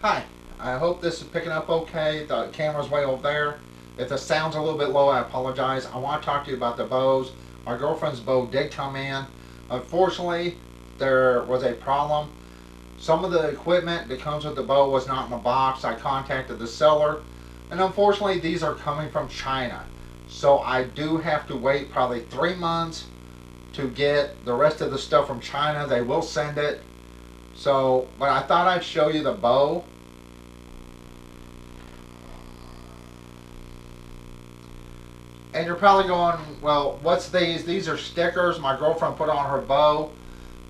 Hi, I hope this is picking up okay. The camera's way over there. If the sound's a little bit low, I apologize. I want to talk to you about the bows. My girlfriend's bow did come in. Unfortunately, there was a problem. Some of the equipment that comes with the bow was not in the box. I contacted the seller, and unfortunately, these are coming from China. So I do have to wait probably 3 months to get the rest of the stuff from China. They will send it. So, but I thought I'd show you the bow. And you're probably going, well, what's these? These are stickers my girlfriend put on her bow.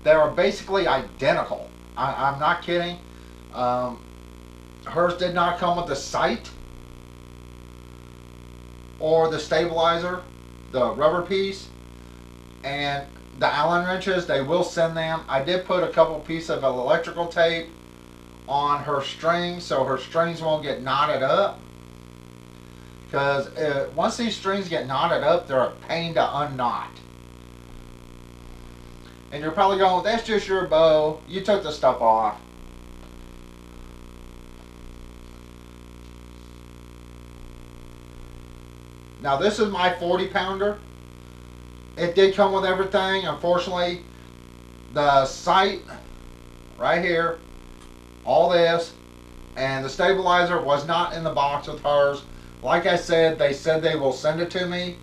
They are basically identical. I'm not kidding. Hers did not come with the sight or the stabilizer, the rubber piece, and the Allen wrenches. They will send them. I did put a couple pieces of electrical tape on her strings so her strings won't get knotted up. Because once these strings get knotted up, they're a pain to unknot. And you're probably going, that's just your bow. You took the stuff off. Now this is my 40 pounder. It did come with everything. Unfortunately, the sight right here, all this, and the stabilizer was not in the box with hers. Like I said, they said they will send it to me.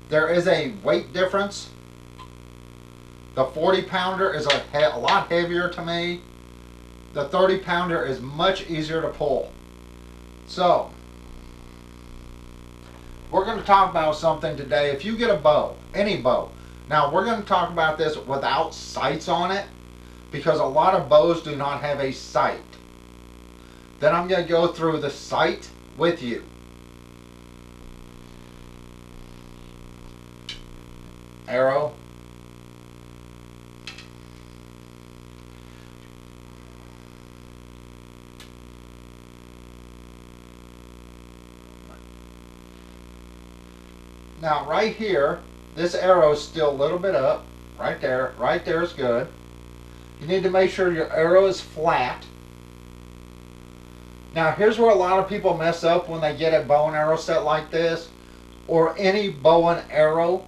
There is a weight difference. The 40 pounder is a lot heavier to me. The 30 pounder is much easier to pull. So, we're going to talk about something today. If you get a bow, any bow. Now, we're going to talk about this without sights on it, because a lot of bows do not have a sight. Then I'm going to go through the sight with you. Arrow. Now right here, this arrow is still a little bit up. Right there. Right there is good. You need to make sure your arrow is flat. Now here's where a lot of people mess up when they get a bow and arrow set like this, or any bow and arrow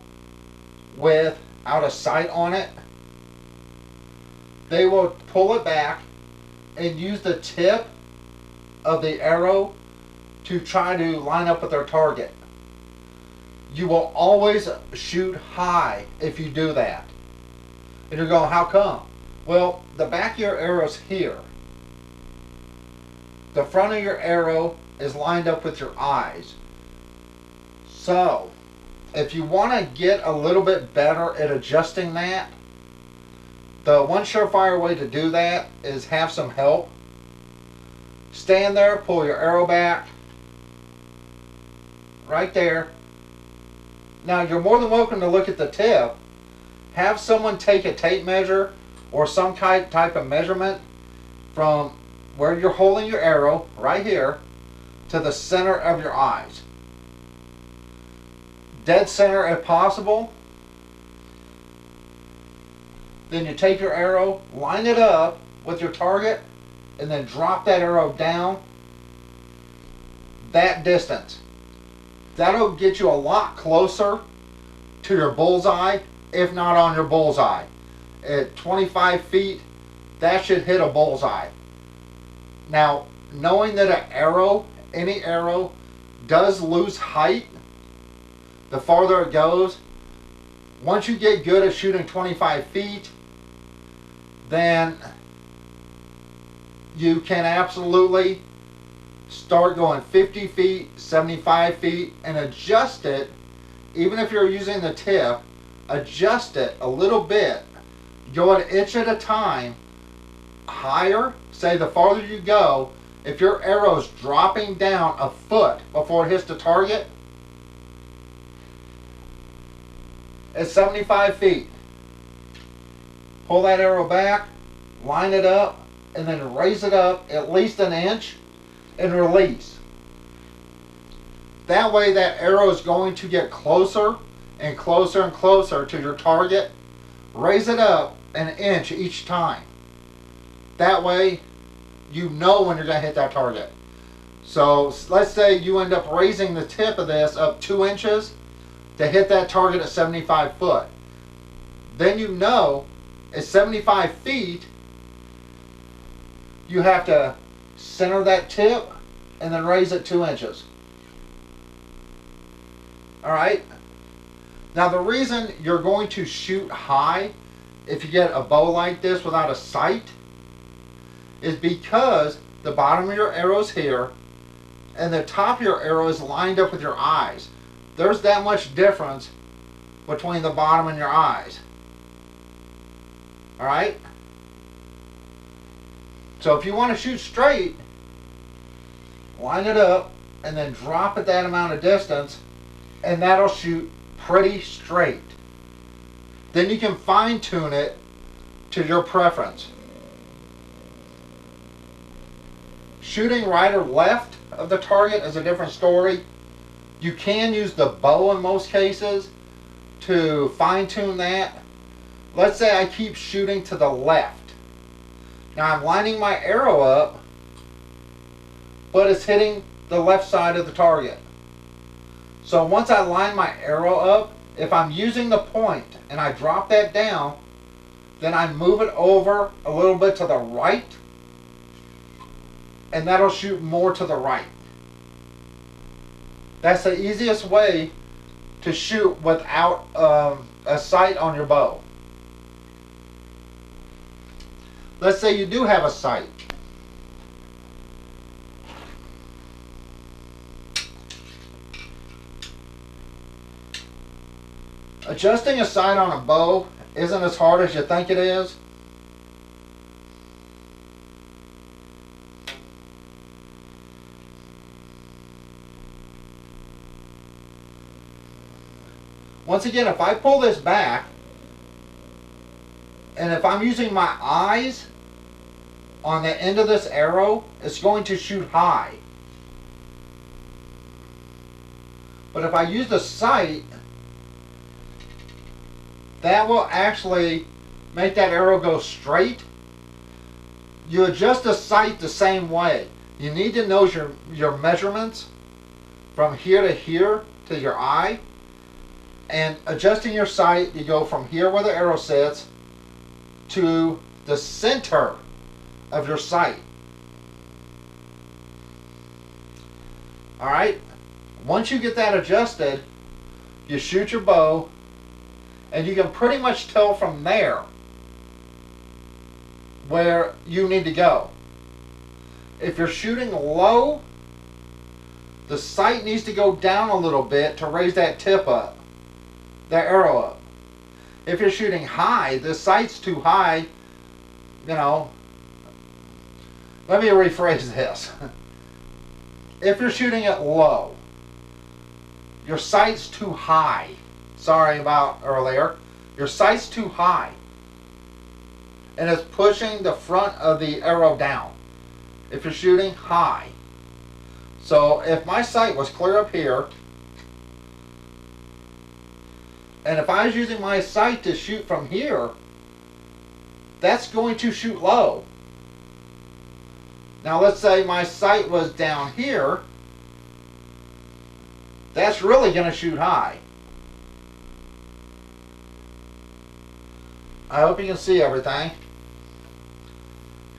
without a sight on it. They will pull it back and use the tip of the arrow to try to line up with their target. You will always shoot high if you do that. And you're going, how come? Well, the back of your arrow's here. The front of your arrow is lined up with your eyes. So, if you want to get a little bit better at adjusting that, the one surefire way to do that is have some help. Stand there, pull your arrow back. Right there. Now, you're more than welcome to look at the tip. Have someone take a tape measure or some type of measurement from where you're holding your arrow, right here, to the center of your eyes. Dead center if possible. Then you take your arrow, line it up with your target, and then drop that arrow down that distance. That'll get you a lot closer to your bullseye, if not on your bullseye. At 25 feet, that should hit a bullseye. Now, knowing that an arrow, any arrow, does lose height the farther it goes, once you get good at shooting 25 feet, then you can absolutely start going 50 feet, 75 feet, and adjust it. Even if you're using the tip, adjust it a little bit. Go an inch at a time higher. Say the farther you go, if your arrow's dropping down a foot before it hits the target, at 75 feet, pull that arrow back, line it up, and then raise it up at least an inch and release. That way that arrow is going to get closer and closer and closer to your target. Raise it up an inch each time. That way you know when you're going to hit that target. So let's say you end up raising the tip of this up 2 inches to hit that target at 75 foot. Then you know at 75 feet, you have to center that tip and then raise it 2 inches. Alright? Now the reason you're going to shoot high if you get a bow like this without a sight is because the bottom of your arrow is here and the top of your arrow is lined up with your eyes. There's that much difference between the bottom and your eyes. Alright? So if you want to shoot straight, line it up and then drop it that amount of distance, and that'll shoot pretty straight. Then you can fine tune it to your preference. Shooting right or left of the target is a different story. You can use the bow in most cases to fine tune that. Let's say I keep shooting to the left. Now I'm lining my arrow up, but it's hitting the left side of the target. So once I line my arrow up, if I'm using the point and I drop that down, then I move it over a little bit to the right, and that'll shoot more to the right. That's the easiest way to shoot without a sight on your bow. Let's say you do have a sight. Adjusting a sight on a bow isn't as hard as you think it is. Once again, if I pull this back, and if I'm using my eyes on the end of this arrow, it's going to shoot high. But if I use the sight, that will actually make that arrow go straight. You adjust the sight the same way. You need to know your measurements from here to here to your eye. And adjusting your sight, you go from here where the arrow sits to the center of your sight. Alright? Once you get that adjusted, you shoot your bow, and you can pretty much tell from there where you need to go. If you're shooting low, the sight needs to go down a little bit to raise that tip up, that arrow up. If you're shooting high, the sight's too high, you know. Let me rephrase this. If you're shooting it low, your sight's too high. Sorry about earlier. Your sight's too high. And it's pushing the front of the arrow down. If you're shooting high. So if my sight was clear up here, and if I was using my sight to shoot from here, that's going to shoot low. Now let's say my sight was down here, that's really going to shoot high. I hope you can see everything.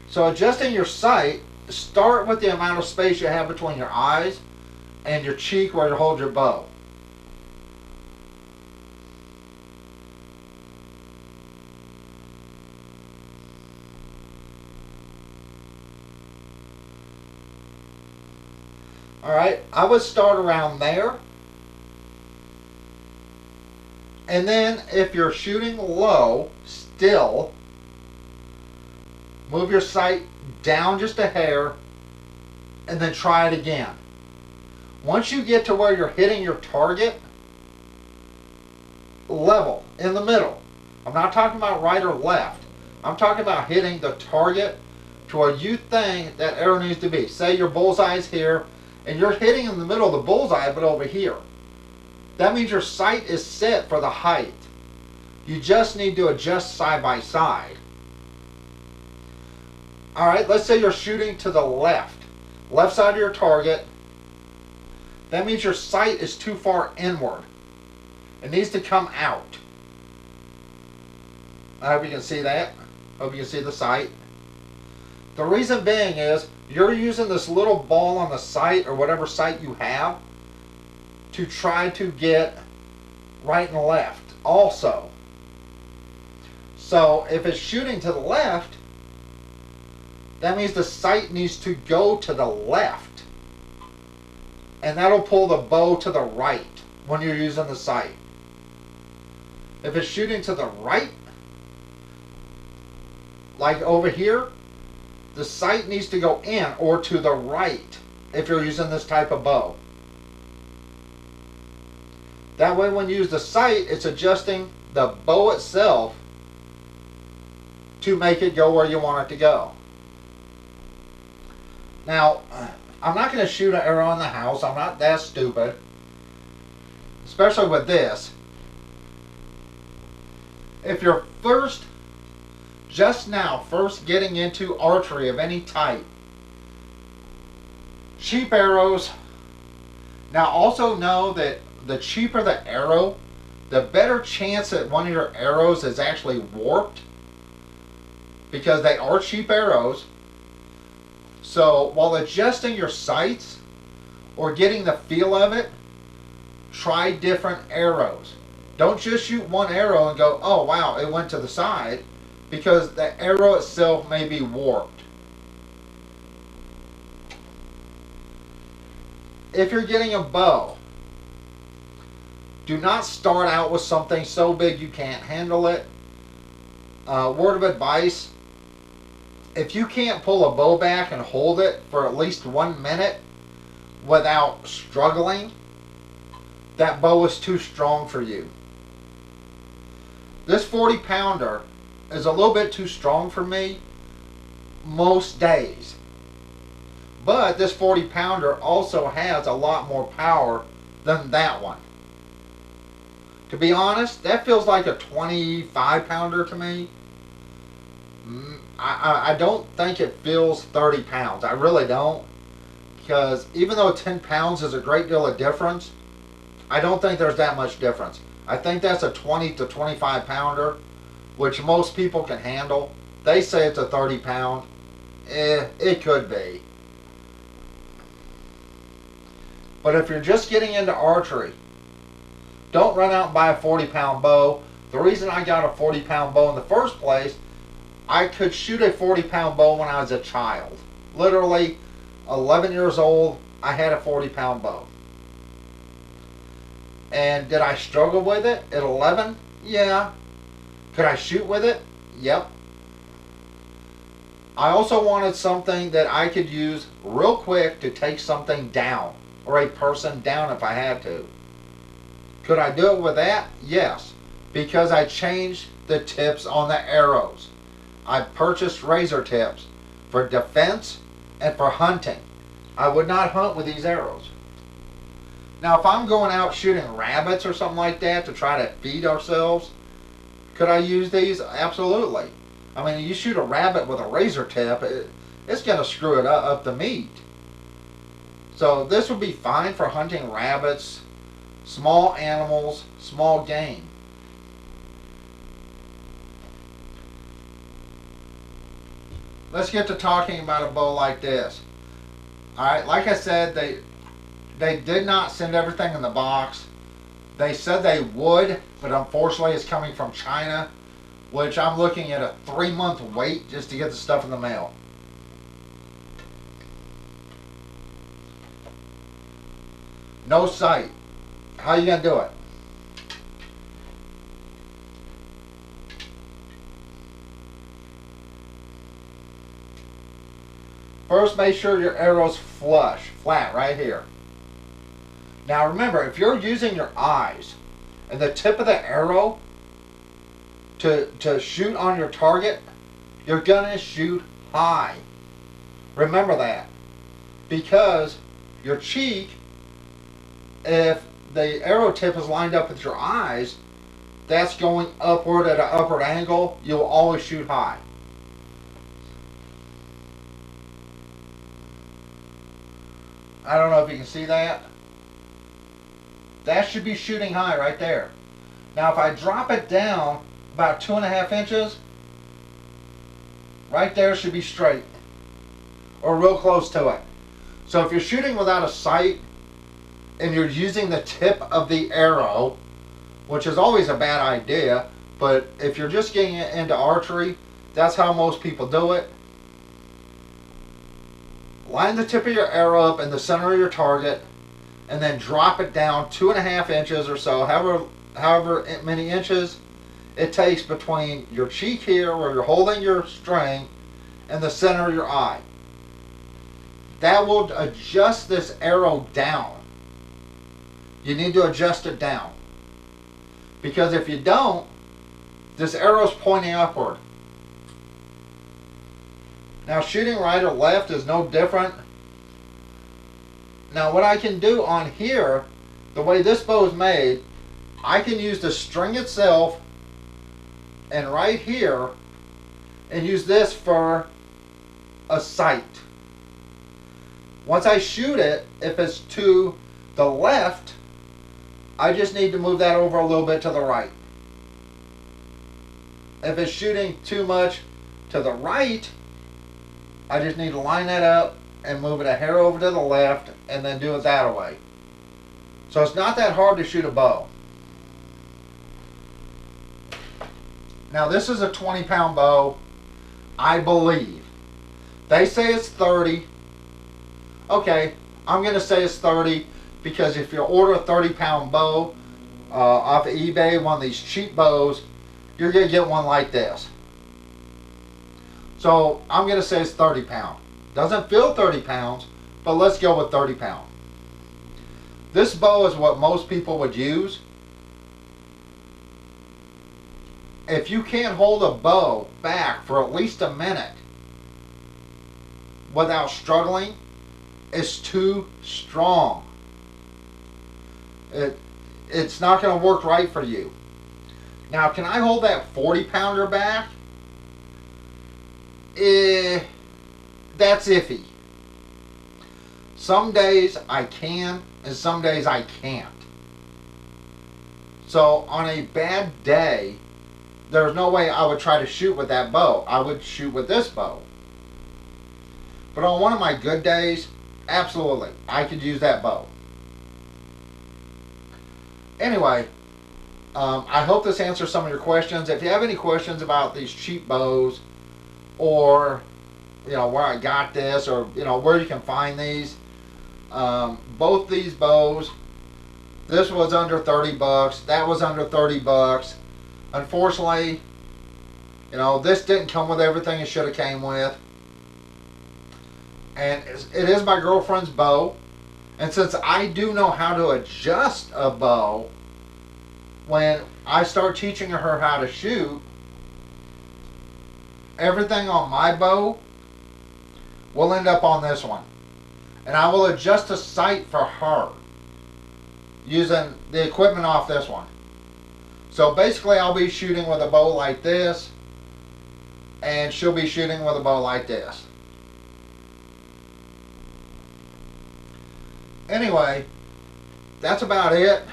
So adjusting your sight, start with the amount of space you have between your eyes and your cheek where you hold your bow. Alright, I would start around there. And then if you're shooting low, still, move your sight down just a hair and then try it again. Once you get to where you're hitting your target, level, in the middle. I'm not talking about right or left. I'm talking about hitting the target to where you think that arrow needs to be. Say your bullseye is here, and you're hitting in the middle of the bullseye, but over here. That means your sight is set for the height. You just need to adjust side by side. Alright, let's say you're shooting to the left side of your target. That means your sight is too far inward. It needs to come out. I hope you can see that. Hope you can see the sight. The reason being is you're using this little ball on the sight or whatever sight you have to try to get right and left also. So if it's shooting to the left, that means the sight needs to go to the left. And that'll pull the bow to the right when you're using the sight. If it's shooting to the right, like over here, the sight needs to go in or to the right if you're using this type of bow. That way when you use the sight, it's adjusting the bow itself to make it go where you want it to go. Now, I'm not going to shoot an arrow in the house. I'm not that stupid. Especially with this. If you're just now getting into archery of any type, cheap arrows. Now also know that the cheaper the arrow, the better chance that one of your arrows is actually warped, because they are cheap arrows. So while adjusting your sights or getting the feel of it, try different arrows. Don't just shoot one arrow and go, oh wow, it went to the side, because the arrow itself may be warped. If you're getting a bow, do not start out with something so big you can't handle it. Word of advice, if you can't pull a bow back and hold it for at least 1 minute without struggling, that bow is too strong for you. This 40 pounder is a little bit too strong for me most days. But this 40 pounder also has a lot more power than that one. To be honest, that feels like a 25 pounder to me. I don't think it feels 30 pounds. I really don't. Because even though 10 pounds is a great deal of difference, I don't think there's that much difference. I think that's a 20 to 25 pounder, which most people can handle. They say it's a 30 pound. It could be. But if you're just getting into archery, don't run out and buy a 40 pound bow. The reason I got a 40 pound bow in the first place, I could shoot a 40 pound bow when I was a child. Literally 11 years old, I had a 40 pound bow. And did I struggle with it at 11? Yeah. Could I shoot with it? Yep. I also wanted something that I could use real quick to take something down, or a person down if I had to. Could I do it with that? Yes. Because I changed the tips on the arrows. I purchased razor tips for defense and for hunting. I would not hunt with these arrows. Now if I'm going out shooting rabbits or something like that to try to feed ourselves, could I use these? Absolutely. I mean, you shoot a rabbit with a razor tip, it's going to screw it up the meat. So this would be fine for hunting rabbits, small animals, small game. Let's get to talking about a bow like this. Alright, like I said, they did not send everything in the box. They said they would, but unfortunately it's coming from China, which I'm looking at a 3-month wait just to get the stuff in the mail. No sight. How you gonna do it? First, make sure your arrow's flat right here. Now remember, if you're using your eyes and the tip of the arrow to shoot on your target, you're gonna shoot high. Remember that. Because your cheek, if the arrow tip is lined up with your eyes, that's going upward at an upward angle, you'll always shoot high. I don't know if you can see that. That should be shooting high right there. Now if I drop it down about 2.5 inches, right there should be straight. Or real close to it. So if you're shooting without a sight, and you're using the tip of the arrow, which is always a bad idea, but if you're just getting into archery, that's how most people do it. Line the tip of your arrow up in the center of your target, and then drop it down 2.5 inches or so, however many inches it takes between your cheek here, where you're holding your string, and the center of your eye. That will adjust this arrow down. You need to adjust it down. Because if you don't, this arrow's pointing upward. Now shooting right or left is no different. Now what I can do on here, the way this bow is made, I can use the string itself and right here and use this for a sight. Once I shoot it, if it's to the left, I just need to move that over a little bit to the right. If it's shooting too much to the right, I just need to line that up and move it a hair over to the left and then do it that way. So it's not that hard to shoot a bow. Now this is a 20-pound bow, I believe. They say it's 30. Okay, I'm going to say it's 30 because if you order a 30-pound bow off of eBay, one of these cheap bows, you're going to get one like this. So I'm going to say it's 30 pound. Doesn't feel 30 pounds, but let's go with 30 pound. This bow is what most people would use. If you can't hold a bow back for at least a minute without struggling, it's too strong. It's not going to work right for you. Now, can I hold that 40-pounder back? That's iffy. Some days I can, and some days I can't. So on a bad day, there's no way I would try to shoot with that bow. I would shoot with this bow. But on one of my good days, absolutely, I could use that bow. Anyway, I hope this answers some of your questions. If you have any questions about these cheap bows, or where I got this, or where you can find these, both these bows, this was under 30 bucks, that was under 30 bucks. Unfortunately, this didn't come with everything it should have came with. And it is my girlfriend's bow. And since I do know how to adjust a bow, when I start teaching her how to shoot, everything on my bow will end up on this one. And I will adjust the sight for her using the equipment off this one. So basically I'll be shooting with a bow like this, and she'll be shooting with a bow like this. Anyway, that's about it.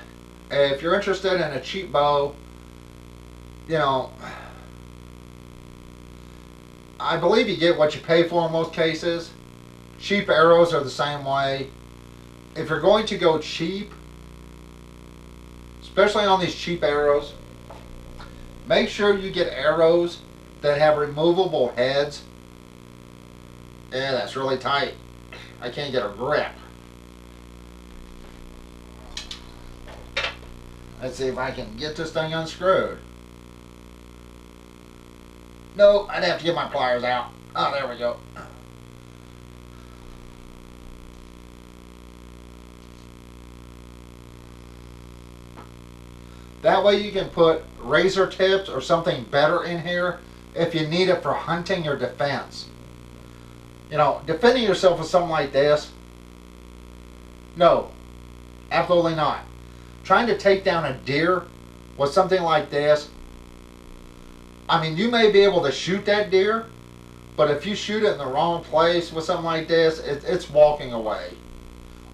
If you're interested in a cheap bow, I believe you get what you pay for in most cases. Cheap arrows are the same way. If you're going to go cheap, especially on these cheap arrows, make sure you get arrows that have removable heads. Yeah, that's really tight. I can't get a grip. Let's see if I can get this thing unscrewed. No, I'd have to get my pliers out. Oh, there we go. That way you can put razor tips or something better in here if you need it for hunting or defense. Defending yourself with something like this, no, absolutely not. Trying to take down a deer with something like this, I mean, you may be able to shoot that deer, but if you shoot it in the wrong place with something like this, it's walking away.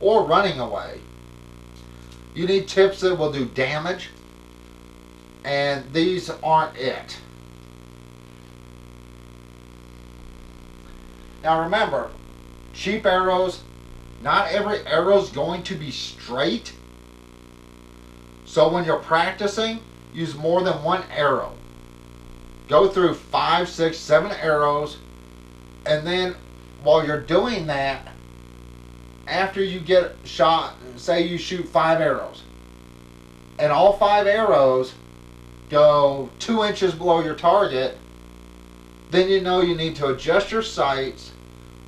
or running away. You need tips that will do damage, and these aren't it. Now remember, cheap arrows, not every arrow is going to be straight. So when you're practicing, use more than one arrow. Go through 5, 6, 7 arrows, and then while you're doing that, after you get shot, say you shoot 5 arrows, and all 5 arrows go 2 inches below your target, then you know you need to adjust your sights,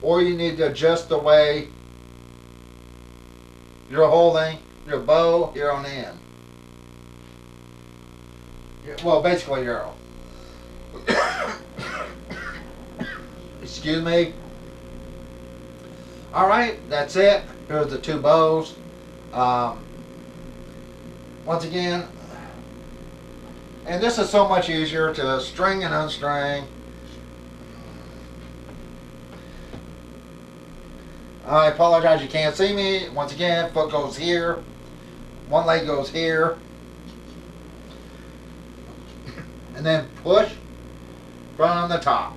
or you need to adjust the way you're holding your bow here on the end. Well, basically your arrow. Excuse me. Alright, that's it. Here's the 2 bows. Once again, and this is so much easier to string and unstring. I apologize you can't see me. Once again, foot goes here. One leg goes here. And then push from the top.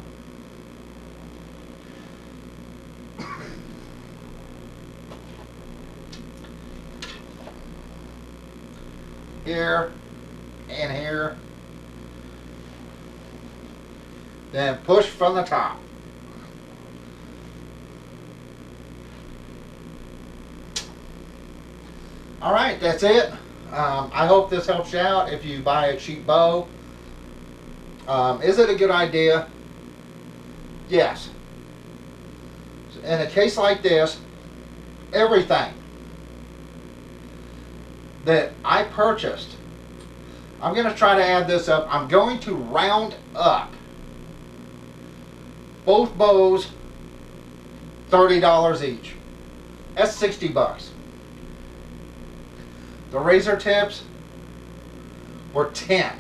Here and here. Then push from the top. Alright, that's it. I hope this helps you out if you buy a cheap bow. Is it a good idea? Yes. In a case like this, everything that I purchased, I'm going to try to add this up. I'm going to round up both bows $30 each. That's 60 bucks. The razor tips were 10.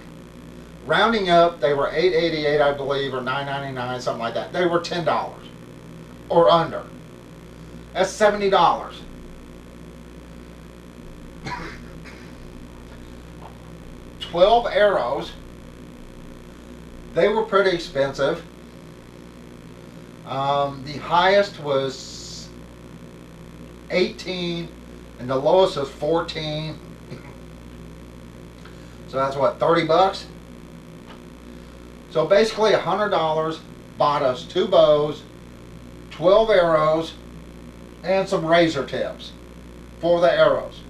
Rounding up, they were $8.88, I believe, or $9.99, something like that. They were $10 or under. That's $70. 12 arrows. They were pretty expensive. The highest was 18, and the lowest was 14. So that's what, 30 bucks? So basically $100 bought us 2 bows, 12 arrows, and some razor tips for the arrows.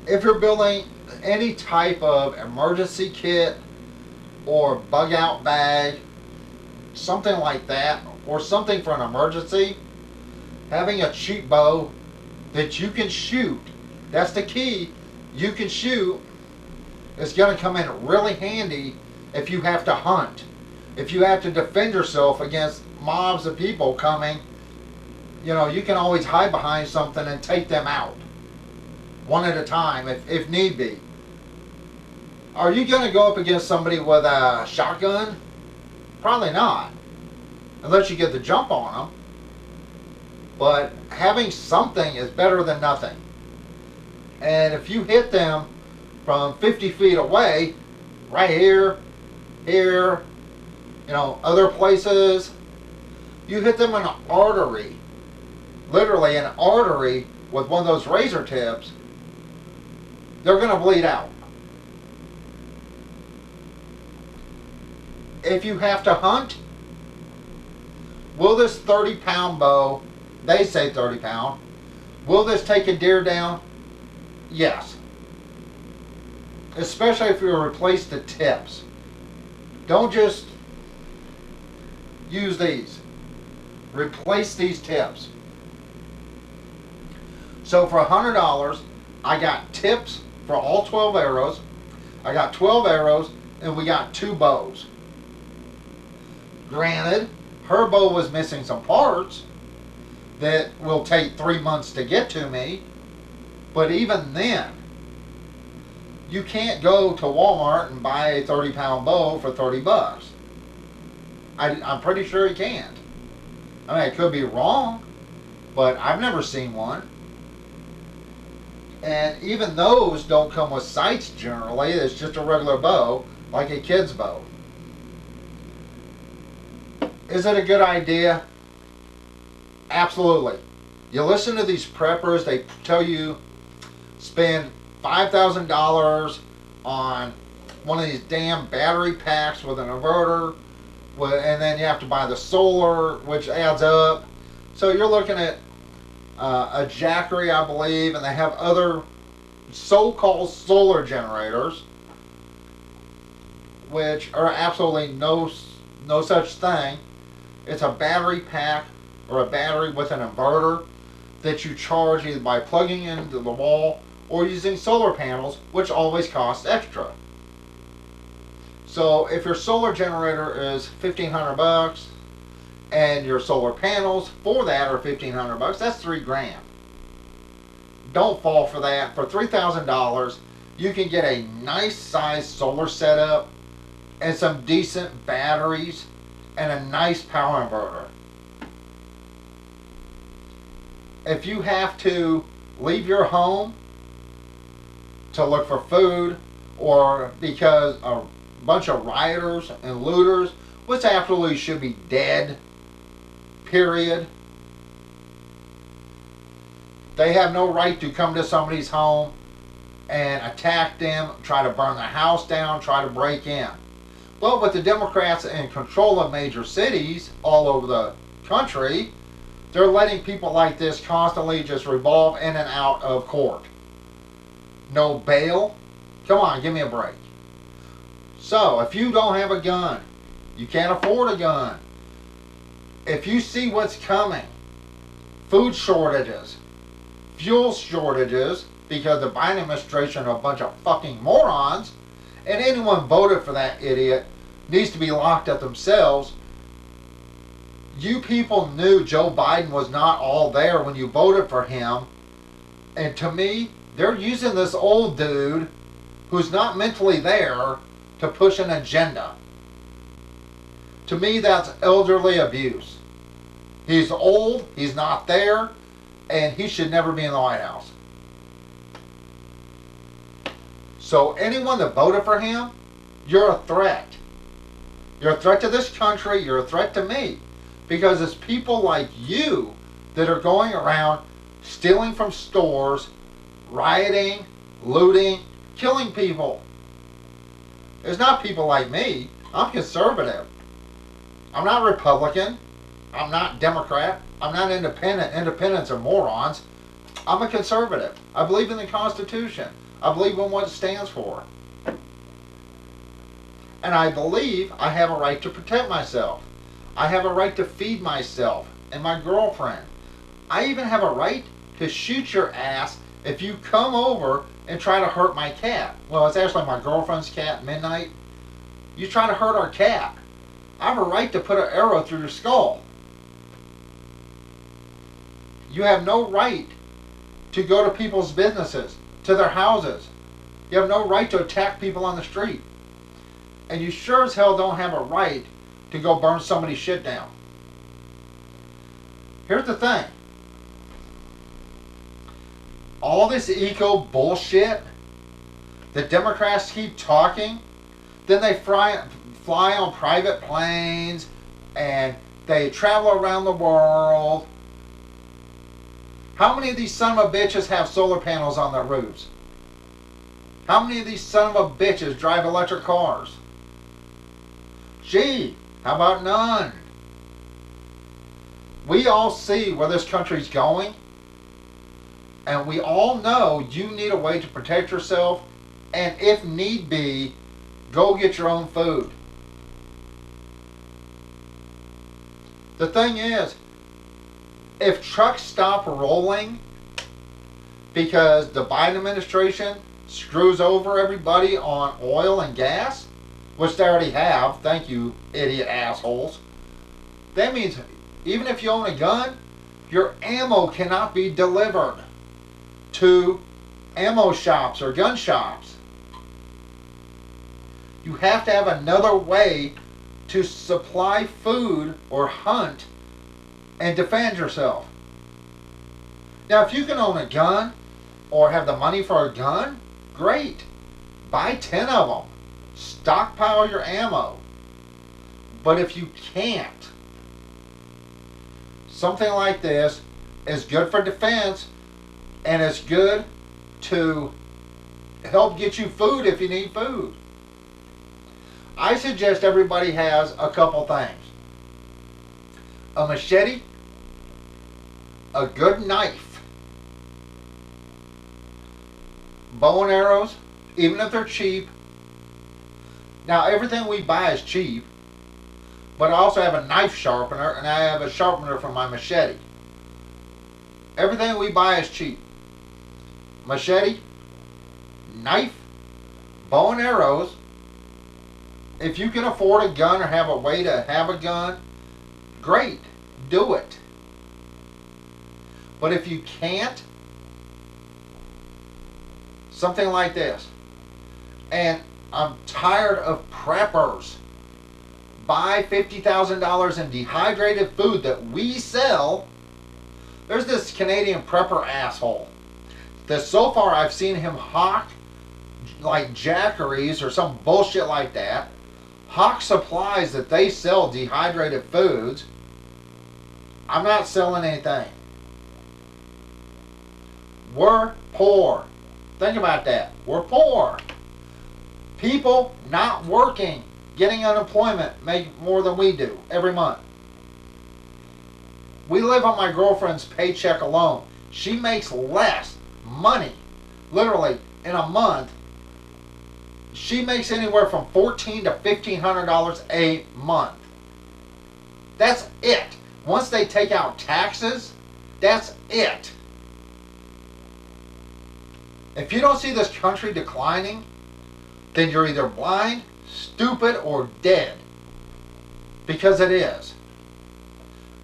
If you're building any type of emergency kit or bug out bag, something like that, or something for an emergency, having a cheap bow that you can shoot, that's the key, you can shoot, is going to come in really handy if you have to hunt. If you have to defend yourself against mobs of people coming, you know, you can always hide behind something and take them out. One at a time, if need be. Are you going to go up against somebody with a shotgun? Probably not. Unless you get the jump on them. But having something is better than nothing. And if you hit them from 50 feet away, right here, here, you know, other places, you hit them in an artery, literally an artery with one of those razor tips, they're going to bleed out. If you have to hunt, will this 30-pound bow, they say 30 pound, will this take a deer down? Yes. Especially if you replace the tips. Don't just use these. Replace these tips. So for $100, I got tips for all 12 arrows. I got 12 arrows, and we got 2 bows. Granted, her bow was missing some parts that will take 3 months to get to me. But even then, you can't go to Walmart and buy a 30-pound bow for 30 bucks. I'm pretty sure you can't. I mean, I could be wrong, but I've never seen one. And even those don't come with sights generally. It's just a regular bow, like a kid's bow. Is it a good idea? Absolutely. You listen to these preppers, they tell you spend $5,000 on one of these damn battery packs with an inverter, and then you have to buy the solar, which adds up. So you're looking at a Jackery, I believe, and they have other so-called solar generators, which are absolutely no such thing. It's a battery pack or a battery with an inverter that you charge either by plugging into the wall or using solar panels, which always cost extra. So if your solar generator is $1,500 and your solar panels for that are $1,500, that's $3,000. Don't fall for that. For $3,000, you can get a nice size solar setup and some decent batteries and a nice power inverter. If you have to leave your home to look for food, or because a bunch of rioters and looters, which absolutely should be dead, period. They have no right to come to somebody's home and attack them, try to burn their house down, try to break in. Well, with the Democrats in control of major cities all over the country, they're letting people like this constantly just revolve in and out of court. No bail? Come on, give me a break. So, if you don't have a gun, you can't afford a gun, if you see what's coming, food shortages, fuel shortages, because the Biden administration are a bunch of fucking morons, and anyone voted for that idiot needs to be locked up themselves. You people knew Joe Biden was not all there when you voted for him. And to me, they're using this old dude who's not mentally there to push an agenda. To me, that's elderly abuse. He's old, he's not there, and he should never be in the White House. So anyone that voted for him, you're a threat. You're a threat to this country, you're a threat to me. Because it's people like you that are going around stealing from stores, rioting, looting, killing people. It's not people like me. I'm conservative. I'm not Republican. I'm not Democrat. I'm not independent. Independents are morons. I'm a conservative. I believe in the Constitution. I believe in what it stands for. And I believe I have a right to protect myself. I have a right to feed myself and my girlfriend. I even have a right to shoot your ass if you come over and try to hurt my cat. Well, it's actually my girlfriend's cat, Midnight. You try to hurt our cat, I have a right to put an arrow through your skull. You have no right to go to people's businesses, to their houses. You have no right to attack people on the street. And you sure as hell don't have a right to go burn somebody's shit down. Here's the thing. All this eco bullshit, the Democrats keep talking, then they fly on private planes and they travel around the world. How many of these son of a bitches have solar panels on their roofs? How many of these son of a bitches drive electric cars? Gee, how about none? We all see where this country's going, and we all know you need a way to protect yourself, and if need be, go get your own food. The thing is, if trucks stop rolling because the Biden administration screws over everybody on oil and gas, which they already have, thank you, idiot assholes, that means even if you own a gun, your ammo cannot be delivered to ammo shops or gun shops. You have to have another way to supply food or hunt and defend yourself. Now, if you can own a gun or have the money for a gun, great. Buy 10 of them. Stockpile your ammo. But if you can't, something like this is good for defense, and it's good to help get you food if you need food. I suggest everybody has a couple things. A machete, a good knife, bow and arrows, even if they're cheap. Now, everything we buy is cheap, but I also have a knife sharpener, and I have a sharpener for my machete. Everything we buy is cheap. Machete, knife, bow and arrows. If you can afford a gun or have a way to have a gun, great, do it. But if you can't, something like this. And I'm tired of preppers. Buy $50,000 in dehydrated food that we sell. There's this Canadian prepper asshole that so far I've seen him hawk like Jackeries or some bullshit like that. Hawk supplies that they sell dehydrated foods. I'm not selling anything. We're poor. Think about that. We're poor. People not working, getting unemployment, make more than we do every month. We live on my girlfriend's paycheck alone. She makes less money, literally, in a month. She makes anywhere from $1,400 to $1,500 a month. That's it. Once they take out taxes, that's it. If you don't see this country declining, then you're either blind, stupid, or dead. Because it is.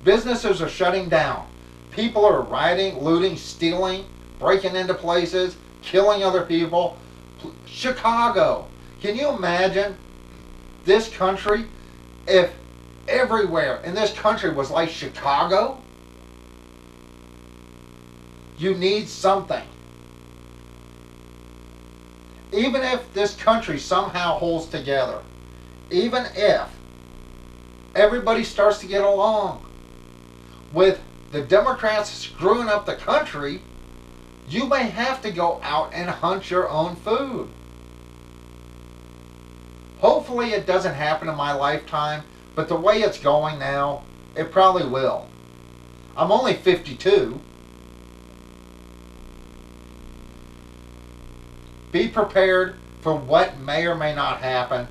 Businesses are shutting down. People are rioting, looting, stealing, breaking into places, killing other people. Chicago. Can you imagine this country if everywhere in this country was like Chicago? You need something. Even if this country somehow holds together, even if everybody starts to get along, with the Democrats screwing up the country, you may have to go out and hunt your own food. Hopefully it doesn't happen in my lifetime, but the way it's going now, it probably will. I'm only 52. Be prepared for what may or may not happen.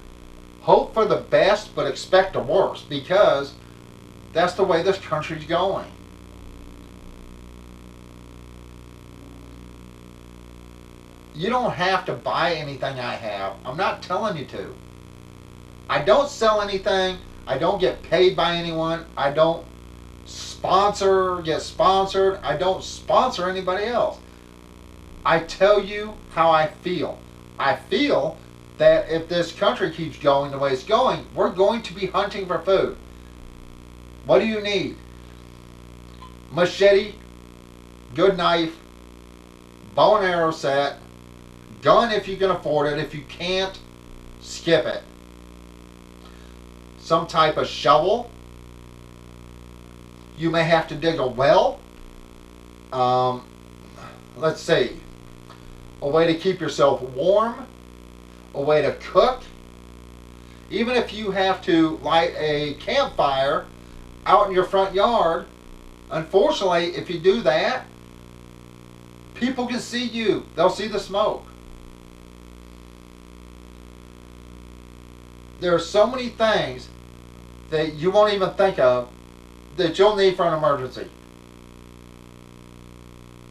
Hope for the best, but expect the worst, because that's the way this country's going. You don't have to buy anything I have. I'm not telling you to. I don't sell anything. I don't get paid by anyone. I don't get sponsored. I don't sponsor anybody else. I tell you how I feel. I feel that if this country keeps going the way it's going, we're going to be hunting for food. What do you need? Machete, good knife, bow and arrow set, gun if you can afford it. If you can't, skip it. Some type of shovel. You may have to dig a well. Let's see. A way to keep yourself warm. A way to cook. Even if you have to light a campfire out in your front yard, unfortunately, if you do that, people can see you. They'll see the smoke. There are so many things that you won't even think of that you'll need for an emergency.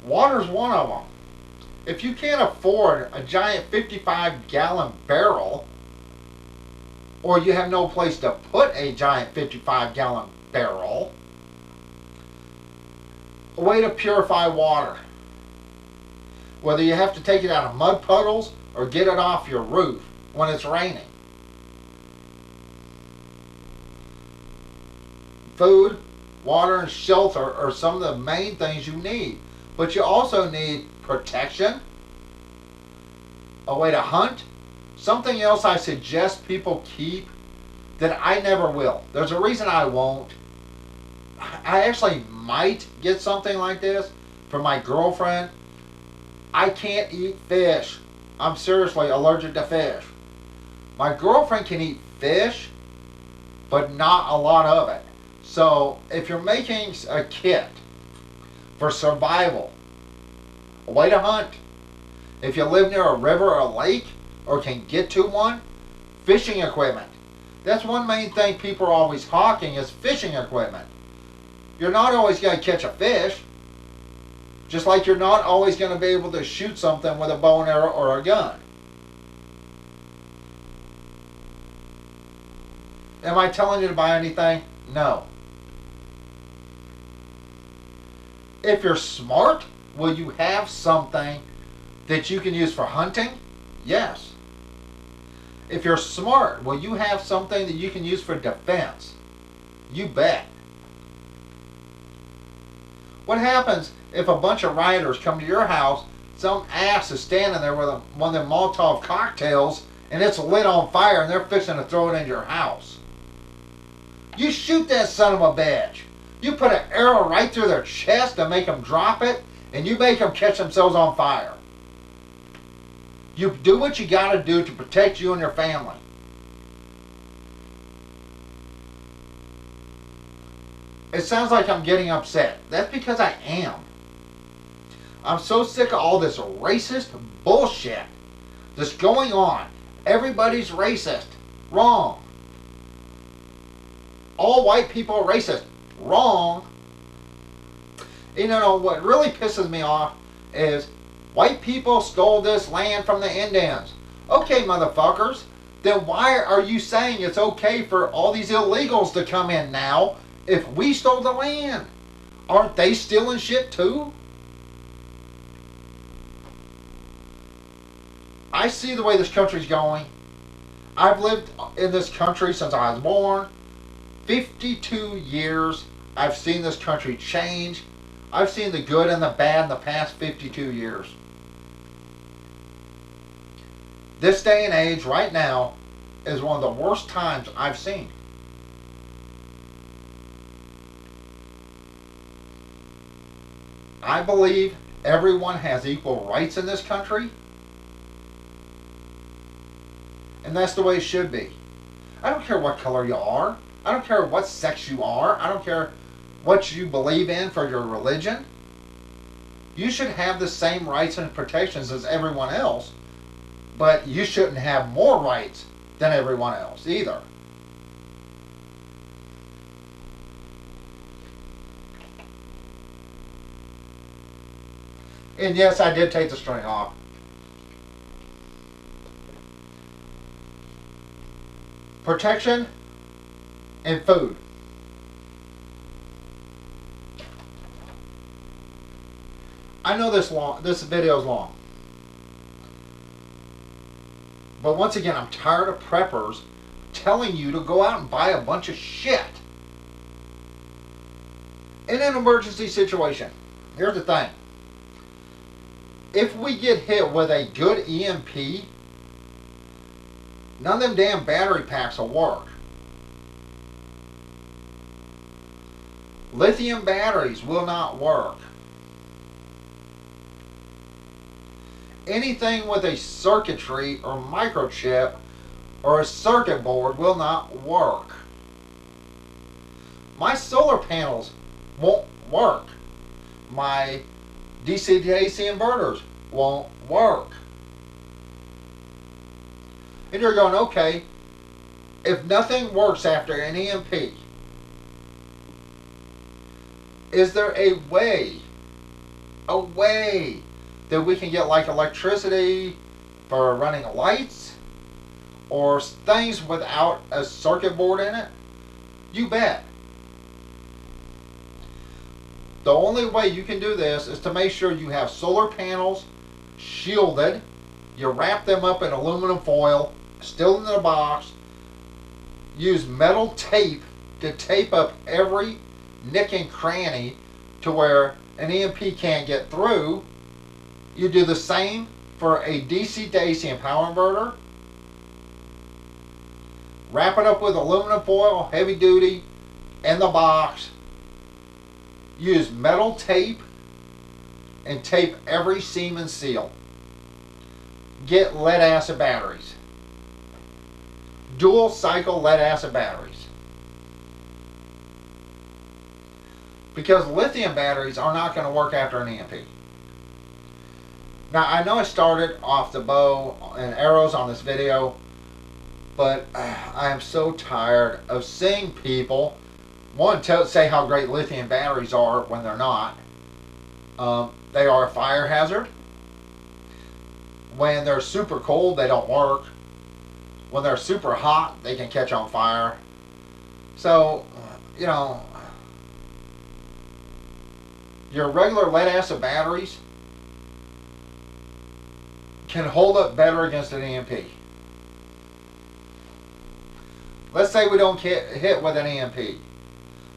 Water's one of them. If you can't afford a giant 55-gallon barrel, or you have no place to put a giant 55-gallon barrel, a way to purify water. Whether you have to take it out of mud puddles or get it off your roof when it's raining. Food, water, and shelter are some of the main things you need. But you also need protection, a way to hunt. Something else I suggest people keep that I never will. There's a reason I won't. I actually might get something like this for my girlfriend. I can't eat fish. I'm seriously allergic to fish. My girlfriend can eat fish, but not a lot of it. So if you're making a kit for survival, a way to hunt, if you live near a river or a lake or can get to one, fishing equipment. That's one main thing people are always hawking is fishing equipment. You're not always going to catch a fish, just like you're not always going to be able to shoot something with a bow and arrow or a gun. Am I telling you to buy anything? No. If you're smart, will you have something that you can use for hunting? Yes. If you're smart, will you have something that you can use for defense? You bet. What happens if a bunch of rioters come to your house, some ass is standing there with one of them Molotov cocktails, and it's lit on fire and they're fixing to throw it into your house? You shoot that son of a bitch. You put an arrow right through their chest to make them drop it, and you make them catch themselves on fire. You do what you got to do to protect you and your family. It sounds like I'm getting upset. That's because I am. I'm so sick of all this racist bullshit that's going on. Everybody's racist. Wrong. All white people are racist. Wrong. You know what really pisses me off is white people stole this land from the Indians. Okay, motherfuckers. Then why are you saying it's okay for all these illegals to come in now if we stole the land? Aren't they stealing shit too? I see the way this country's going. I've lived in this country since I was born. 52 years. I've seen this country change. I've seen the good and the bad in the past 52 years. This day and age right now is one of the worst times I've seen. I believe everyone has equal rights in this country. And that's the way it should be. I don't care what color you are. I don't care what sex you are. I don't care what you believe in for your religion. You should have the same rights and protections as everyone else, but you shouldn't have more rights than everyone else either. And yes, I did take the string off. Protection and food. I know this video is long. But once again, I'm tired of preppers telling you to go out and buy a bunch of shit. In an emergency situation, here's the thing. If we get hit with a good EMP, none of them damn battery packs will work. Lithium batteries will not work. Anything with a circuitry or microchip or a circuit board will not work. My solar panels won't work. My DC to AC inverters won't work. And you're going, okay, if nothing works after an EMP, is there a way that we can get like electricity for running lights or things without a circuit board in it? You bet. The only way you can do this is to make sure you have solar panels shielded. You wrap them up in aluminum foil, still in the box. Use metal tape to tape up every nick and cranny to where an EMP can't get through. You do the same for a DC to AC and power inverter. Wrap it up with aluminum foil, heavy duty, in the box. Use metal tape and tape every seam and seal. Get lead acid batteries. Dual cycle lead acid batteries. Because lithium batteries are not going to work after an EMP. Now I know I started off the bow and arrows on this video, but I am so tired of seeing people, one, say how great lithium batteries are when they're not. They are a fire hazard. When they're super cold, they don't work. When they're super hot, they can catch on fire. So, you know, your regular lead acid batteries can hold up better against an EMP. Let's say we don't get hit with an EMP.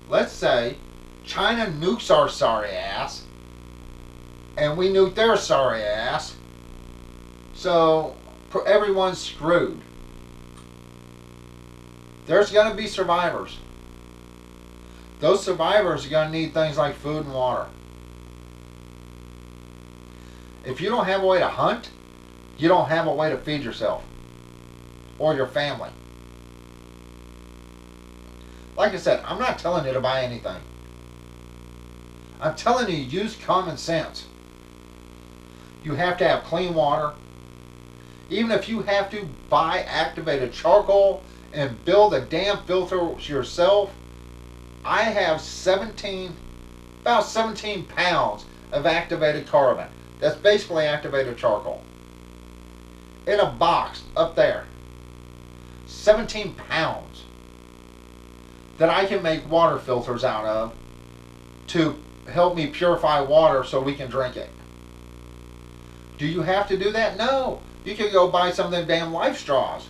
Let's say China nukes our sorry ass and we nuke their sorry ass. So everyone's screwed. There's going to be survivors. Those survivors are going to need things like food and water. If you don't have a way to hunt, you don't have a way to feed yourself or your family. Like I said, I'm not telling you to buy anything. I'm telling you, use common sense. You have to have clean water. Even if you have to buy activated charcoal and build a damn filter yourself, I have about 17 pounds of activated carbon. That's basically activated charcoal. In a box up there. 17 pounds that I can make water filters out of to help me purify water so we can drink it. Do you have to do that? No. You can go buy some of them damn life straws.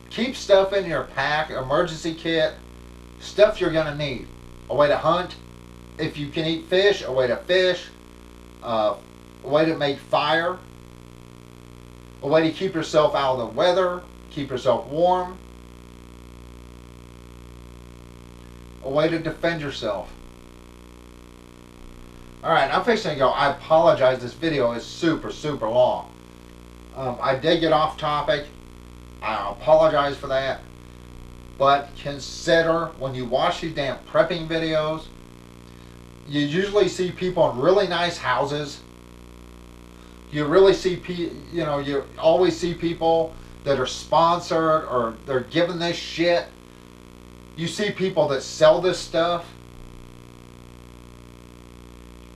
Keep stuff in your pack, emergency kit, stuff you're going to need. A way to hunt, if you can eat fish, a way to fish, a way to make fire, a way to keep yourself out of the weather, keep yourself warm, a way to defend yourself. Alright, I'm fixing to go. I apologize, this video is super long. I did get off topic. I apologize for that. But consider, when you watch these damn prepping videos, you usually see people in really nice houses. You really see, you always see people that are sponsored or they're given this shit. You see people that sell this stuff.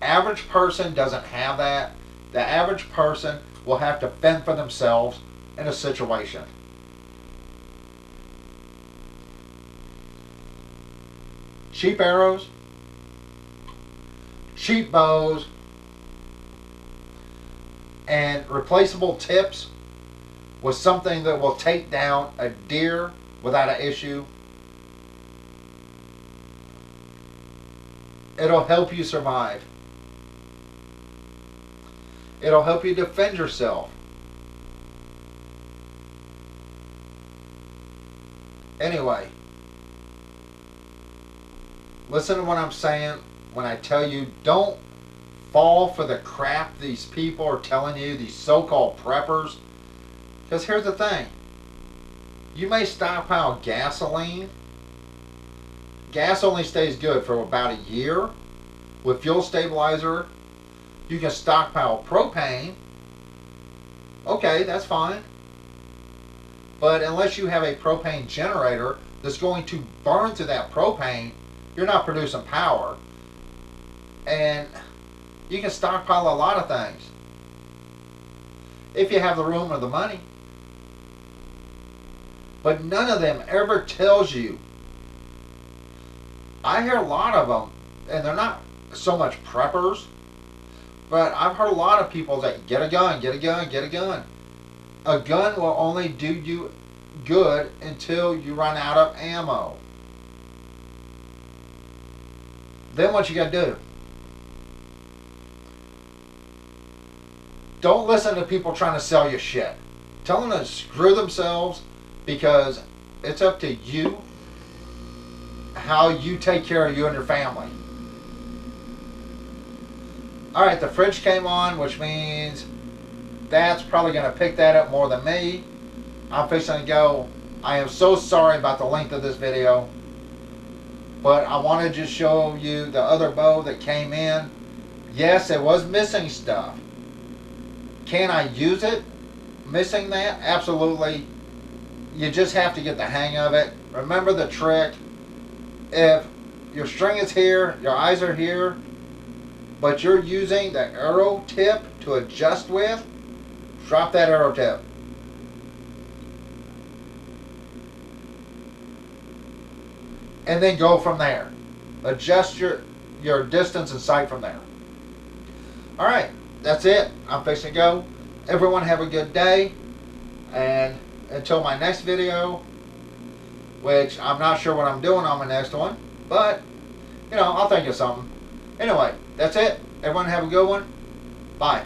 Average person doesn't have that. The average person will have to fend for themselves in a situation. Cheap arrows, cheap bows, and replaceable tips with something that will take down a deer without an issue. It'll help you survive. It'll help you defend yourself. Anyway, listen to what I'm saying when I tell you, don't fall for the crap these people are telling you, these so-called preppers. Because here's the thing. You may stockpile gasoline. Gas only stays good for about a year. With fuel stabilizer, you can stockpile propane. Okay, that's fine. But unless you have a propane generator that's going to burn through that propane, you're not producing power. And you can stockpile a lot of things if you have the room or the money. But none of them ever tells you. I hear a lot of them, and they're not so much preppers, but I've heard a lot of people that get a gun, get a gun, get a gun. A gun will only do you good until you run out of ammo. Then what you gotta do? Don't listen to people trying to sell you shit. Tell them to screw themselves, because it's up to you how you take care of you and your family. Alright, the fridge came on, which means that's probably going to pick that up more than me. I'm fixing to go. I am so sorry about the length of this video, but I wanted to show you the other bow that came in. Yes, it was missing stuff. Can I use it missing that? Absolutely. You just have to get the hang of it. Remember the trick. If your string is here, your eyes are here, but you're using the arrow tip to adjust with, drop that arrow tip. And then go from there. Adjust your distance and sight from there. Alright, that's it. I'm fixing to go. Everyone have a good day. And until my next video, which I'm not sure what I'm doing on my next one, but, you know, I'll think of something. Anyway, that's it. Everyone have a good one. Bye.